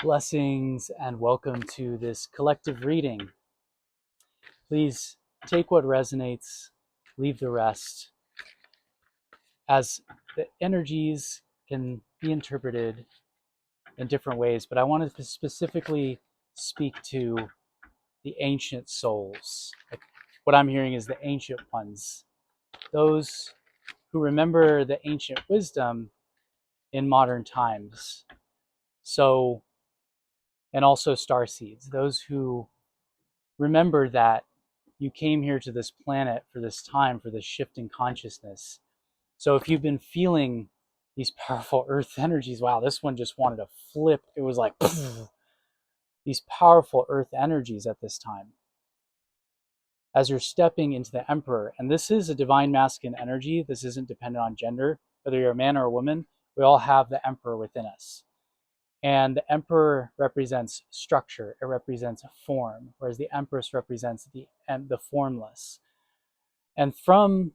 Blessings and welcome to this collective reading. Please take what resonates, leave the rest, as the energies can be interpreted in different ways. But I wanted to specifically speak to the ancient souls. What I'm hearing is the ancient ones, those who remember the ancient wisdom in modern times. So, and also star seeds, those who remember that you came here to this planet for this time, for this shift in consciousness. So if you've been feeling these powerful earth energies, wow, this one just wanted to flip. It was like these powerful earth energies at this time. As you're stepping into the Emperor, and this is a divine masculine energy. This isn't dependent on gender, whether you're a man or a woman. We all have the Emperor within us. And the Emperor represents structure. It represents a form, whereas the Empress represents the formless. And from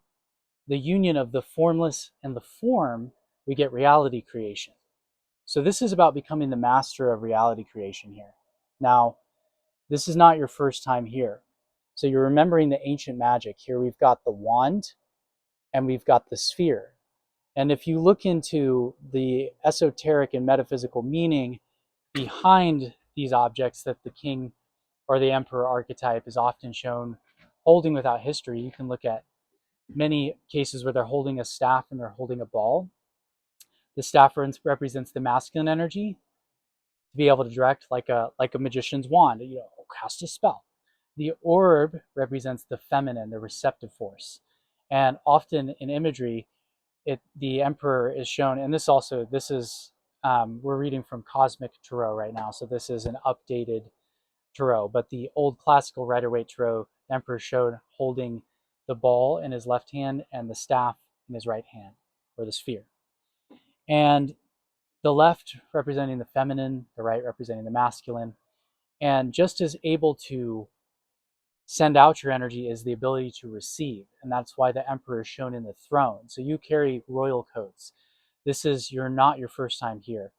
the union of the formless and the form, we get reality creation. So this is about becoming the master of reality creation here. Now, this is not your first time here. So you're remembering the ancient magic. Here we've got the wand and we've got the sphere. And if you look into the esoteric and metaphysical meaning behind these objects that the king or the emperor archetype is often shown holding without history, you can look at many cases where they're holding a staff and they're holding a ball. The staff represents the masculine energy to be able to direct like a magician's wand, cast a spell. The orb represents the feminine, the receptive force. And often in imagery, the emperor is shown, and this is we're reading from Cosmic Tarot right now, so this is an updated tarot. But the old classical Rider-Waite Tarot, the emperor showed holding the ball in his left hand and the staff in his right hand, or the sphere. And the left representing the feminine, the right representing the masculine. And just as able to send out your energy is the ability to receive. And that's why the emperor is shown in the throne. So you carry royal coats. You're not your first time here.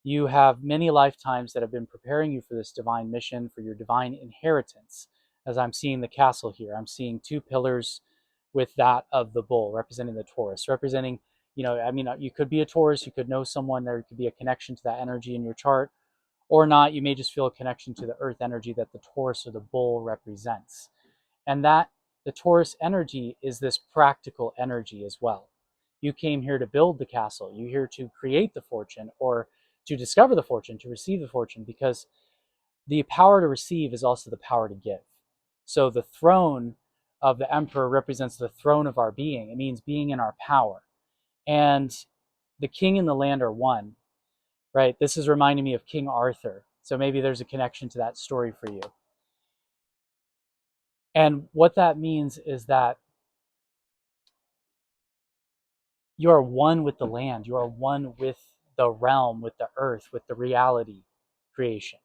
You have many lifetimes that have been preparing you for this divine mission, for your divine inheritance. As I'm seeing the castle here, I'm seeing two pillars with that of the bull representing the Taurus, representing, you could be a Taurus, you could know someone, there could be a connection to that energy in your chart, or not. You may just feel a connection to the earth energy that the Taurus or the bull represents. And that the Taurus energy is this practical energy as well. You came here to build the castle. You're here to create the fortune, or to discover the fortune, to receive the fortune, because the power to receive is also the power to give. So the throne of the emperor represents the throne of our being. It means being in our power. And the king and the land are one, right? This is reminding me of King Arthur. So maybe there's a connection to that story for you. And what that means is that you are one with the land. You are one with the realm, with the earth, with the reality creation.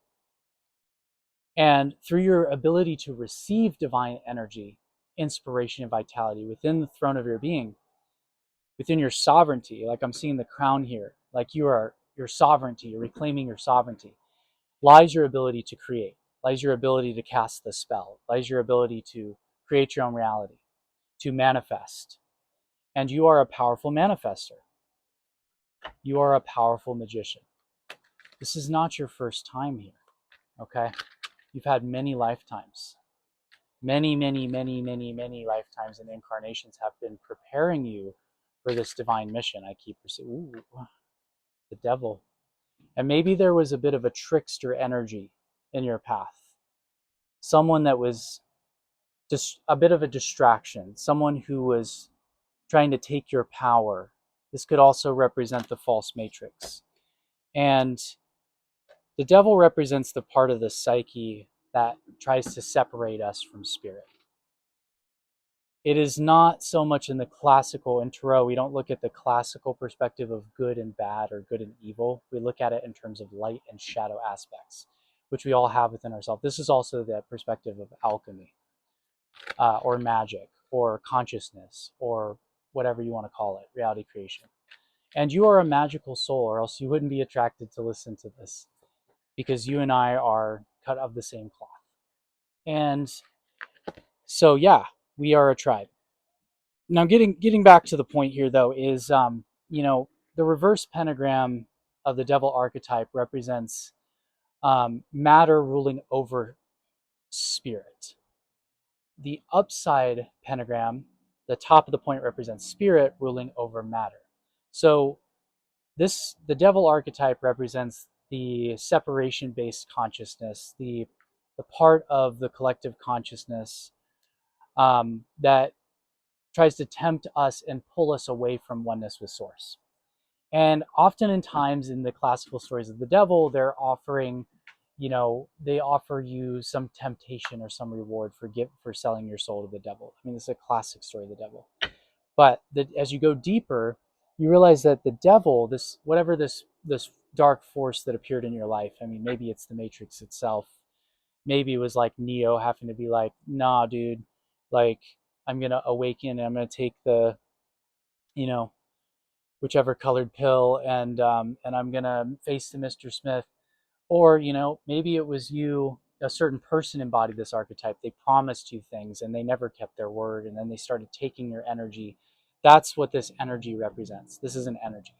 And through your ability to receive divine energy, inspiration, and vitality within the throne of your being, within your sovereignty, like I'm seeing the crown here, like your sovereignty, you're reclaiming your sovereignty, lies your ability to create, lies your ability to cast the spell, lies your ability to create your own reality, to manifest. And you are a powerful manifester. You are a powerful magician. This is not your first time here, okay? You've had many lifetimes. Many, many, many, many, many lifetimes and incarnations have been preparing you for this divine mission. I keep receiving, the devil. And maybe there was a bit of a trickster energy in your path. Someone that was just a bit of a distraction. Someone who was trying to take your power. This could also represent the false matrix. And the devil represents the part of the psyche that tries to separate us from spirit. It is not so much in the classical, in Tarot, we don't look at the classical perspective of good and bad or good and evil. We look at it in terms of light and shadow aspects, which we all have within ourselves. This is also the perspective of alchemy, or magic, or consciousness, or whatever you want to call it, reality creation. And you are a magical soul, or else you wouldn't be attracted to listen to this, because you and I are cut of the same cloth. And so, yeah, we are a tribe. Now, getting back to the point here, though, is the reverse pentagram of the devil archetype represents matter ruling over spirit. The upside pentagram, the top of the point, represents spirit ruling over matter. So the devil archetype represents the separation-based consciousness, the part of the collective consciousness that tries to tempt us and pull us away from oneness with source. And often in times in the classical stories of the devil, they're offering, they offer you some temptation or some reward for selling your soul to the devil. I mean, this is a classic story of the devil. But as you go deeper, you realize that the devil, this dark force that appeared in your life, I mean, maybe it's the Matrix itself. Maybe it was like Neo having to be like, nah, dude, like, I'm going to awaken and I'm going to take the, whichever colored pill, and I'm going to face the Mr. Smith. Or, maybe it was you, a certain person embodied this archetype. They promised you things and they never kept their word, and then they started taking your energy. That's what this energy represents. This is an energy.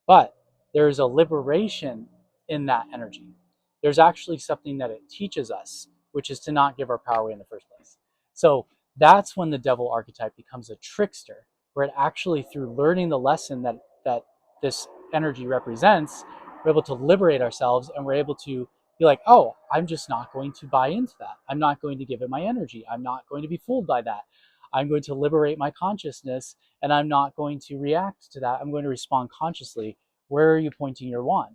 But there's a liberation in that energy. There's actually something that it teaches us, which is to not give our power away in the first place. So that's when the devil archetype becomes a trickster, where it actually, through learning the lesson that this energy represents, we're able to liberate ourselves, and we're able to be like, oh, I'm just not going to buy into that. I'm not going to give it my energy. I'm not going to be fooled by that. I'm going to liberate my consciousness, and I'm not going to react to that. I'm going to respond consciously. Where are you pointing your wand?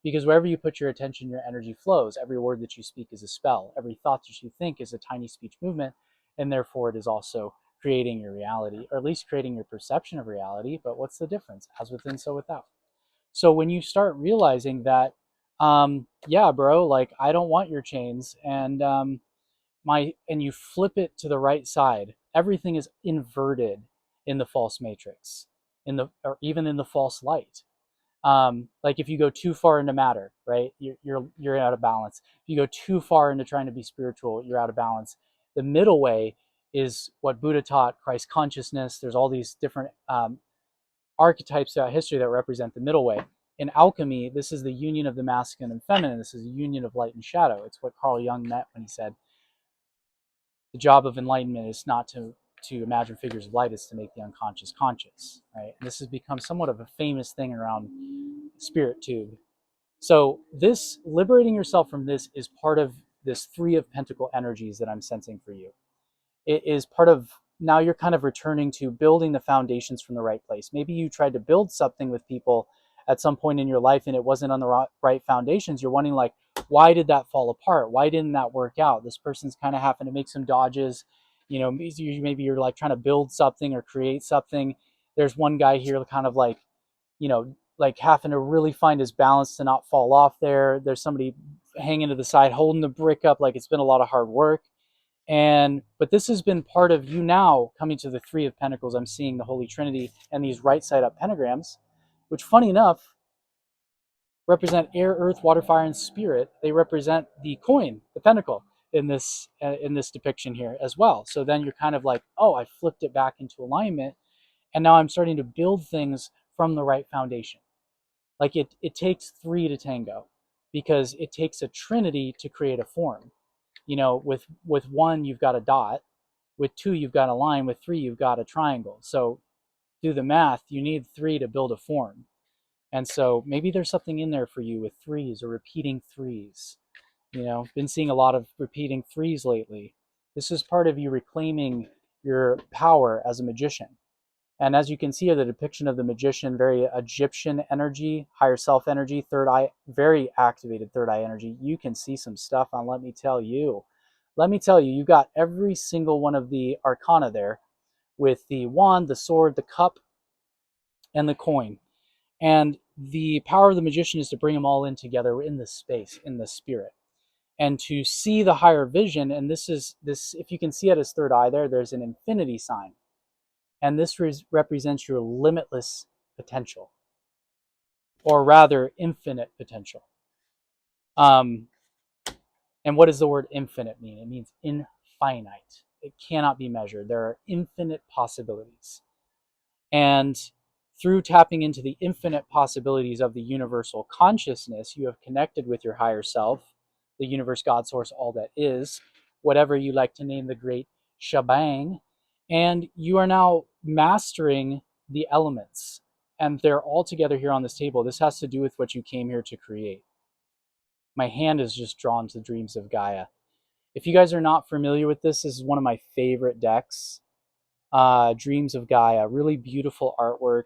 Because wherever you put your attention, your energy flows. Every word that you speak is a spell. Every thought that you think is a tiny speech movement, and therefore it is also creating your reality, or at least creating your perception of reality. But what's the difference? As within, so without. So when you start realizing that, yeah, bro, like, I don't want your chains, and and you flip it to the right side, everything is inverted in the false matrix, or even in the false light. Like, if you go too far into matter, right, you're out of balance. If you go too far into trying to be spiritual, you're out of balance. The middle way is what Buddha taught, Christ consciousness. There's all these different archetypes throughout history that represent the middle way. In alchemy, this is the union of the masculine and feminine. This is a union of light and shadow. It's what Carl Jung meant when he said the job of enlightenment is not to imagine figures of light, it's to make the unconscious conscious, right? And this has become somewhat of a famous thing around spirit tube. So this liberating yourself from this is part of this Three of Pentacle energies that I'm sensing for you. It is part of, now you're kind of returning to building the foundations from the right place. Maybe you tried to build something with people at some point in your life and it wasn't on the right foundations. You're wondering, like, why did that fall apart? Why didn't that work out? This person's kind of having to make some dodges. Maybe you're like trying to build something or create something. There's one guy here kind of like, like having to really find his balance to not fall off there. There's somebody hanging to the side, holding the brick up, like it's been a lot of hard work. But this has been part of you now coming to the Three of Pentacles. I'm seeing the Holy Trinity and these right side up pentagrams, which, funny enough, represent air, earth, water, fire, and spirit. They represent the coin, the pentacle, in this depiction here as well. So then you're kind of like, oh, I flipped it back into alignment, and now I'm starting to build things from the right foundation. Like, it takes three to tango, because it takes a trinity to create a form. With one, you've got a dot. With two, you've got a line. With three, you've got a triangle. So do the math. You need three to build a form. And so maybe there's something in there for you with threes or repeating threes. Been seeing a lot of repeating threes lately. This is part of you reclaiming your power as a magician. And as you can see, the depiction of the magician, very Egyptian energy, higher self energy, third eye, very activated third eye energy. You can see some stuff on, let me tell you, you've got every single one of the arcana there, with the wand, the sword, the cup, and the coin. And the power of the magician is to bring them all in together in this space, in the spirit, and to see the higher vision. And this, if you can see it as third eye there's an infinity sign. And this represents your limitless potential, or rather infinite potential. Um, and what does the word infinite mean? It means infinite. It cannot be measured. There are infinite possibilities. And through tapping into the infinite possibilities of the universal consciousness, you have connected with your higher self, the universe, God, source, all that is, whatever you like to name the great shebang. And you are now mastering the elements. And they're all together here on this table. This has to do with what you came here to create. My hand is just drawn to the Dreams of Gaia. If you guys are not familiar with this, this is one of my favorite decks. Dreams of Gaia, really beautiful artwork.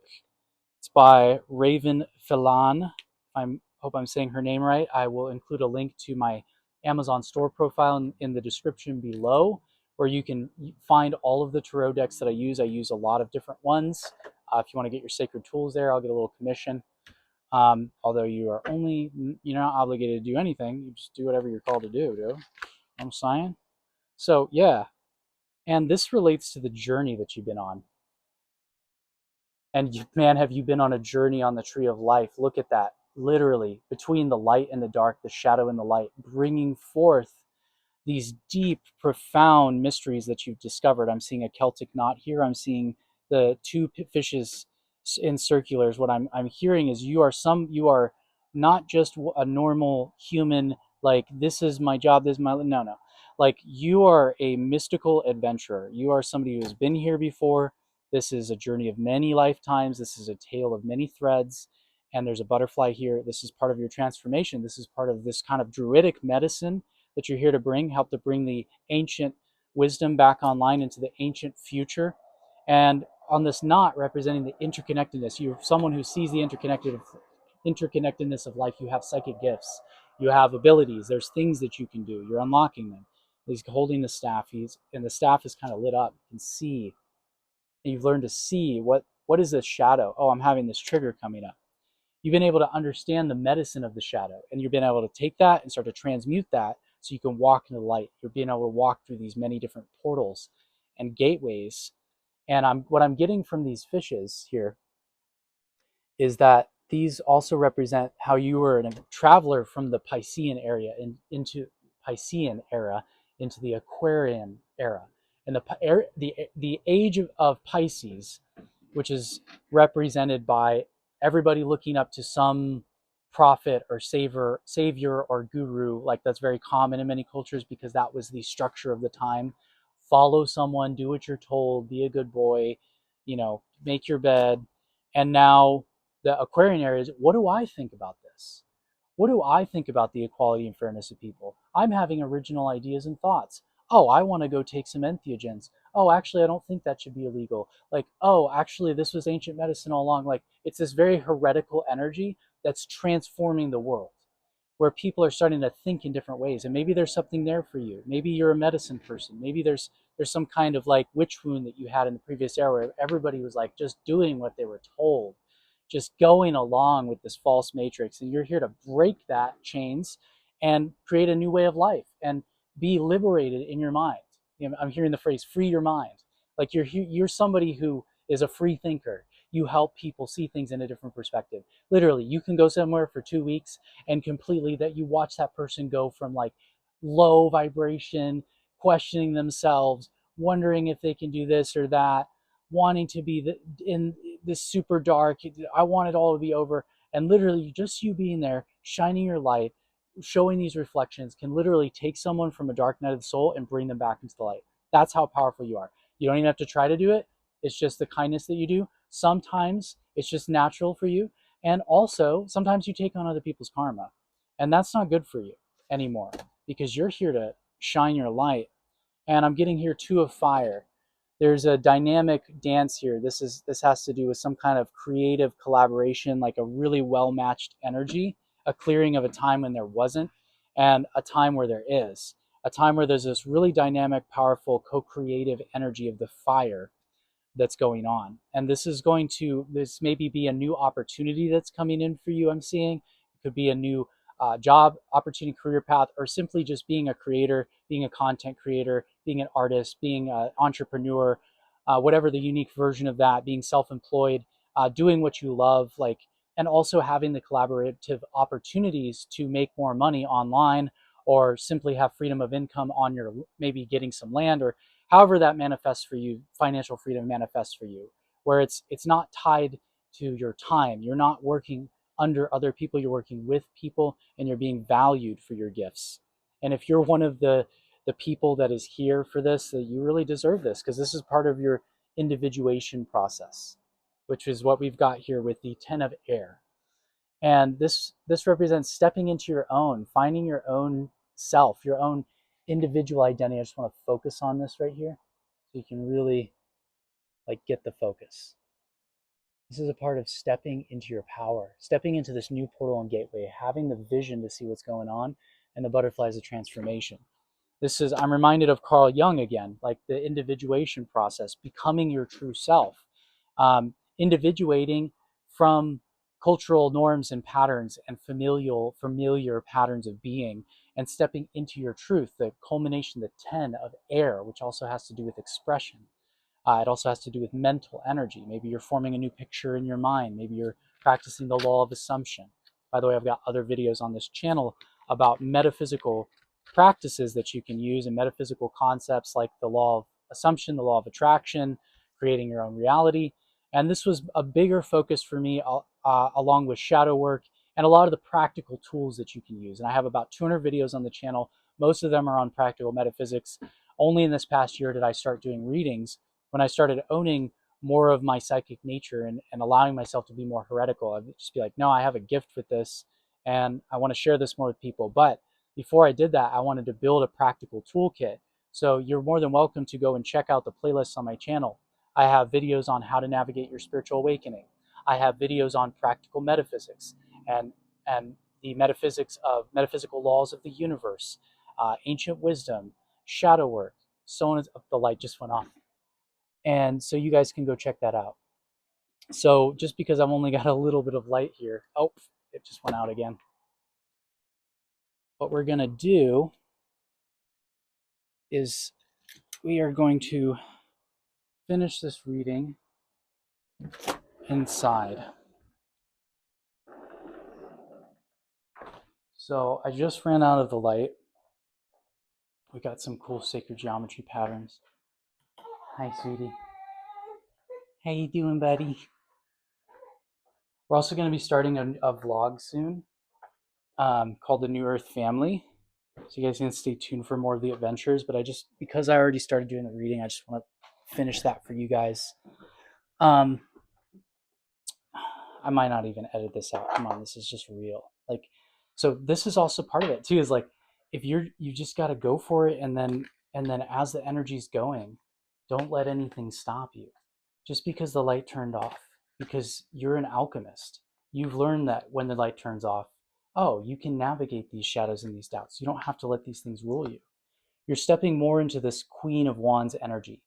It's by Raven Filan. I hope I'm saying her name right. I will include a link to my Amazon store profile in the description below, where you can find all of the tarot decks that I use. I use a lot of different ones. If you want to get your sacred tools there, I'll get a little commission. Although you are only, you're not obligated to do anything. You just do whatever you're called to do, dude. I'm saying. So yeah, and this relates to the journey that you've been on. And man, have you been on a journey on the tree of life? Look at that. Literally, between the light and the dark, the shadow and the light, bringing forth these deep, profound mysteries that you've discovered. I'm seeing a Celtic knot here. I'm seeing the two fishes in circulars. What I'm hearing is you are not just a normal human, like this is my job, this is my, no. Like you are a mystical adventurer. You are somebody who has been here before. This is a journey of many lifetimes. This is a tale of many threads. And there's a butterfly here. This is part of your transformation. This is part of this kind of druidic medicine that you're here to bring, help to bring the ancient wisdom back online into the ancient future. And on this knot representing the interconnectedness, you're someone who sees the interconnectedness of life. You have psychic gifts, you have abilities, there's things that you can do, you're unlocking them. He's holding the staff, and the staff is kind of lit up. You can see, and you've learned to see what is this shadow. Oh, I'm having this trigger coming up. You've been able to understand the medicine of the shadow, and you've been able to take that and start to transmute that so you can walk into the light. You're being able to walk through these many different portals and gateways. And what I'm getting from these fishes here is that these also represent how you were a traveler from the Piscean area into Piscean era into the Aquarian era. And the age of Pisces, which is represented by everybody looking up to some prophet or savior or guru. Like that's very common in many cultures because that was the structure of the time. Follow someone, do what you're told, be a good boy, make your bed. And now the Aquarian area is, what do I think about this? What do I think about the equality and fairness of people? I'm having original ideas and thoughts. Oh, I want to go take some entheogens. Oh, actually, I don't think that should be illegal. Like, oh, actually, this was ancient medicine all along. Like, it's this very heretical energy that's transforming the world, where people are starting to think in different ways. And maybe there's something there for you. Maybe you're a medicine person. Maybe there's some kind of like witch wound that you had in the previous era where everybody was like just doing what they were told, just going along with this false matrix. And you're here to break that chains and create a new way of life and be liberated in your mind. I'm hearing the phrase free your mind. Like you're somebody who is a free thinker. You help people see things in a different perspective. Literally, you can go somewhere for 2 weeks and completely that you watch that person go from like low vibration, questioning themselves, wondering if they can do this or that, wanting to be in this super dark, I want it all to be over. And literally just you being there, shining your light, showing these reflections can literally take someone from a dark night of the soul and bring them back into the light. That's how powerful you are. You don't even have to try to do it. It's just the kindness that you do. Sometimes it's just natural for you. And also, sometimes you take on other people's karma. And that's not good for you anymore because you're here to shine your light. And I'm getting here two of fire. There's a dynamic dance here. This has to do with some kind of creative collaboration, like a really well-matched energy, a clearing of a time when there wasn't, and a time where there is. A time where there's this really dynamic, powerful, co-creative energy of the fire that's going on. And this maybe be a new opportunity that's coming in for you. I'm seeing it could be a new job opportunity, career path, or simply just being a creator, being a content creator, being an artist, being an entrepreneur, whatever the unique version of that, being self-employed, doing what you love, like and also having the collaborative opportunities to make more money online, or simply have freedom of income on your, maybe getting some land, or however that manifests for you, financial freedom manifests for you, where it's not tied to your time. You're not working under other people, you're working with people, and you're being valued for your gifts. And if you're one of the people that is here for this, that you really deserve this, because this is part of your individuation process, which is what we've got here with the 10 of air. And this represents stepping into your own, finding your own self, your own individual identity. I just want to focus on this right here so you can really get the focus. This is a part of stepping into your power, stepping into this new portal and gateway, having the vision to see what's going on, and the butterflies of transformation. I'm reminded of Carl Jung again, like the individuation process, becoming your true self, individuating from cultural norms and patterns and familiar patterns of being, and stepping into your truth, the culmination, the 10 of air, which also has to do with expression. It also has to do with mental energy. Maybe you're forming a new picture in your mind. Maybe you're practicing the law of assumption. By the way, I've got other videos on this channel about metaphysical practices that you can use, and metaphysical concepts like the law of assumption, the law of attraction, creating your own reality. And this was a bigger focus for me, along with shadow work and a lot of the practical tools that you can use. And I have about 200 videos on the channel. Most of them are on practical metaphysics. Only in this past year did I start doing readings, when I started owning more of my psychic nature, and allowing myself to be more heretical. I'd just be like, no, I have a gift with this and I want to share this more with people. But before I did that, I wanted to build a practical toolkit. So you're more than welcome to go and check out the playlists on my channel. I have videos on how to navigate your spiritual awakening. I have videos on practical metaphysics and the metaphysical laws of the universe, ancient wisdom, shadow work, so on. The light just went off. And so you guys can go check that out. So just because I've only got a little bit of light here, oh, it just went out again. What we're going to do is we are going to finish this reading inside. So I just ran out of the light. We got some cool sacred geometry patterns. Hi, sweetie. How you doing, buddy? We're also going to be starting a vlog soon, called the New Earth Family. So you guys can stay tuned for more of the adventures. But because I already started doing the reading, I just want to finish that for you guys. I might not even edit this out. Come on, this is just real. So this is also part of it too, is if you just got to go for it. And then as the energy's going, don't let anything stop you. Just because the light turned off, because you're an alchemist. You've learned that when the light turns off, oh, you can navigate these shadows and these doubts. You don't have to let these things rule you. You're stepping more into this Queen of Wands energy.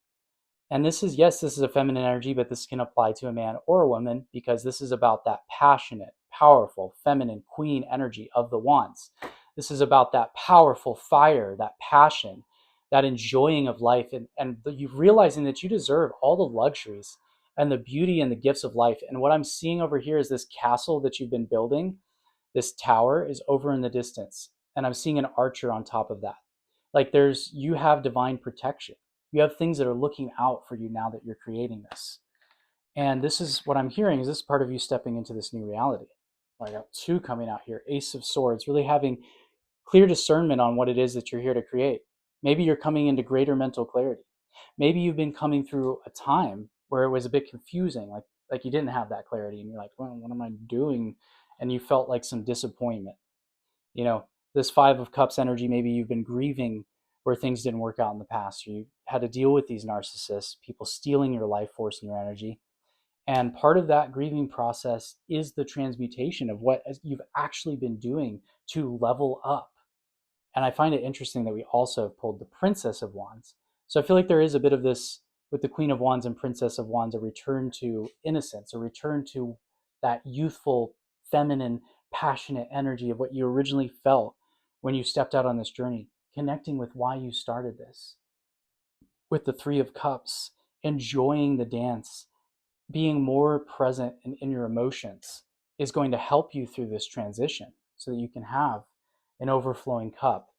And this is a feminine energy, but this can apply to a man or a woman, because this is about that passionate, powerful, feminine queen energy of the wands. This is about that powerful fire, that passion, that enjoying of life, and you realizing that you deserve all the luxuries and the beauty and the gifts of life. And what I'm seeing over here is this castle that you've been building. This tower is over in the distance, and I'm seeing an archer on top of that. You have divine protection. You have things that are looking out for you now that you're creating this. And this is what I'm hearing, is this part of you stepping into this new reality. I got two coming out here. Ace of Swords, really having clear discernment on what it is that you're here to create. Maybe you're coming into greater mental clarity. Maybe you've been coming through a time where it was a bit confusing, like you didn't have that clarity, and you're like, well, what am I doing? And you felt like some disappointment. This Five of Cups energy, maybe you've been grieving where things didn't work out in the past. You had to deal with these narcissists, people stealing your life force and your energy. And part of that grieving process is the transmutation of what you've actually been doing to level up. And I find it interesting that we also have pulled the Princess of Wands. So I feel like there is a bit of this with the Queen of Wands and Princess of Wands, a return to innocence, a return to that youthful, feminine, passionate energy of what you originally felt when you stepped out on this journey, connecting with why you started this. With the Three of Cups, enjoying the dance, being more present in your emotions. is going to help you through this transition so that you can have an overflowing cup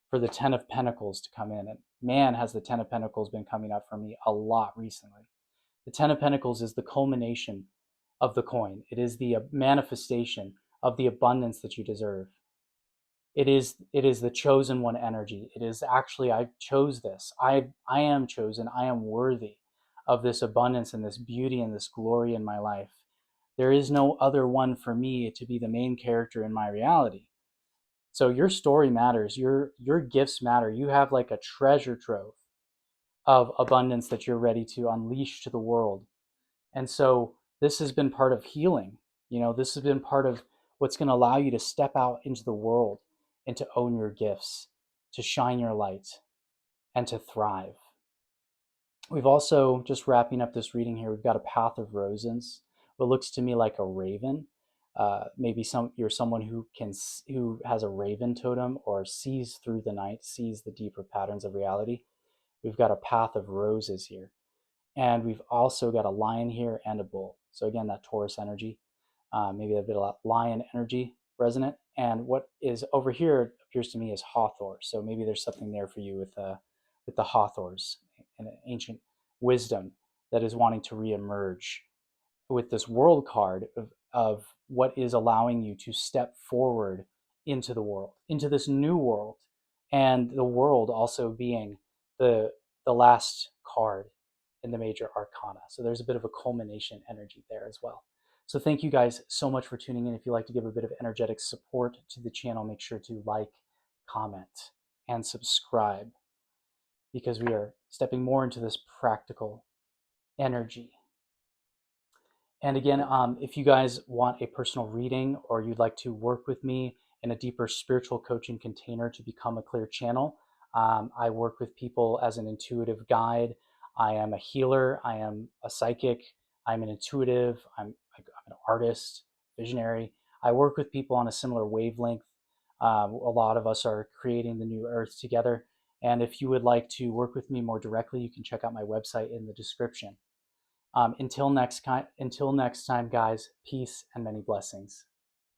for the 10 of Pentacles to come in. And man, has the 10 of Pentacles been coming up for me a lot recently. The 10 of Pentacles is the culmination of the coin. It is the manifestation of the abundance that you deserve. It is the chosen one energy. It is actually, I chose this. I am chosen. I am worthy of this abundance and this beauty and this glory in my life. There is no other one for me to be the main character in my reality. So your story matters. Your gifts matter. You have like a treasure trove of abundance that you're ready to unleash to the world. And so this has been part of healing. You know, this has been part of what's going to allow you to step out into the world and to own your gifts, to shine your light, and to thrive. We've also, just wrapping up this reading here, we've got a path of roses, what looks to me like a raven. Maybe you're someone who has a raven totem or sees through the night, sees the deeper patterns of reality. We've got a path of roses here. And we've also got a lion here and a bull. So again, that Taurus energy, maybe a bit of lion energy resonant. And what is over here appears to me as hawthorn. So maybe there's something there for you with the hawthorns, an ancient wisdom that is wanting to reemerge with this world card of what is allowing you to step forward into the world, into this new world, and the world also being the last card in the major arcana. So there's a bit of a culmination energy there as well. So thank you guys so much for tuning in. If you'd like to give a bit of energetic support to the channel, make sure to like, comment, and subscribe, because we are stepping more into this practical energy. And again, if you guys want a personal reading or you'd like to work with me in a deeper spiritual coaching container to become a clear channel, I work with people as an intuitive guide. I am a healer. I am a psychic. I'm an intuitive. I'm an artist, visionary. I work with people on a similar wavelength. A lot of us are creating the new earth together. And if you would like to work with me more directly, you can check out my website in the description. Until next time, guys, peace and many blessings.